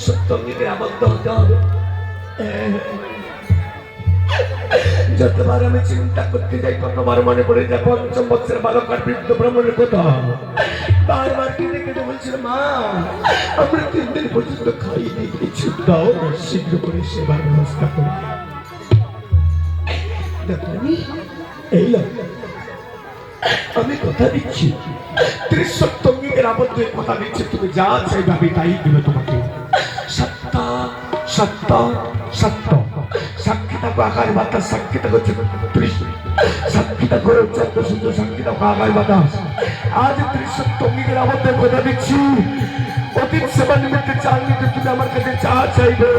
সত্যঙ্গীকে আবদ্ধ হতে হবে। যতবার আমি চিন্তা করতে যাই ততবার মনে পড়ে যায় ৫ম বৎসরের বালকার বৃদ্ধ ভ্রমণের কথা। বারবার কেঁদে কেঁদে বলছিল, মা আমরা ৩ দিন পর্যন্ত খাইনি, কিছু দাও না, শীঘ্র করে সেবার ব্যবস্থা করি। এই আমি কথা দিচ্ছি, ত্রিসপ্তঙ্গীকের আবদ্ধ কথা দিচ্ছি, তুমি যা চাইবে আমি তাই দিবে তোমাকে। সত্য সত্য সত্য, সাক্ষী থাকো আকাশ বাতাস, সাক্ষী থাকো সাক্ষী থাকো চন্দ্র সূর্য, সাক্ষী থাকো আকাশ বাতাস। আজ ত্রিসপ্তঙ্গীকের আবদ্ধ কথা দিচ্ছি, অতীত সেবা নিমিত্তে চাল নিতে তুমি আমার কাছে যা চাইবে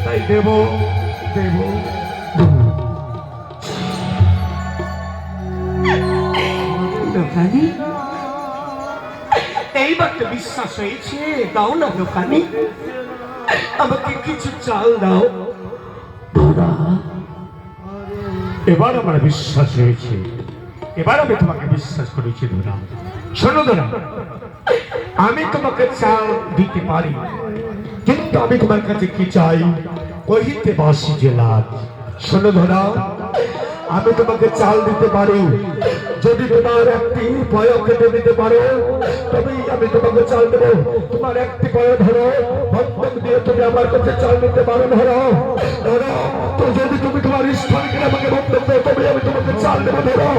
তাই দেব দেব। দোকানি এইবার তো বিশ্বাস হয়েছে, দাও না দোকানি, আমাকে কিছু চাল দাও। এবার আমার বিশ্বাস হয়েছে, এবার আমি তোমাকে বিশ্বাস করেছি ধরা। শোনো ধরা, আমি তোমাকে চাল দিতে পারি, কিন্তু আমি তোমার কাছে কি চাই কহিতে বাসি যে লাভ। শোনো ধরা, আমি তোমাকে চাল দিতে পারি, যদি তোমার একটি পয় কেটে দিতে পারো তবেই আমি তোমাকে চাল দেবো। তোমার একটি পয় ধরো, বন্ধক দিয়ে তুমি আমার কাছে চাল দিতে পারো। ধরো ধরো, তো যদি তুমি তোমার স্থান কিনে আমাকে বন্ধক দেবো তবেই আমি তোমাকে চাল দেবো। ধরো।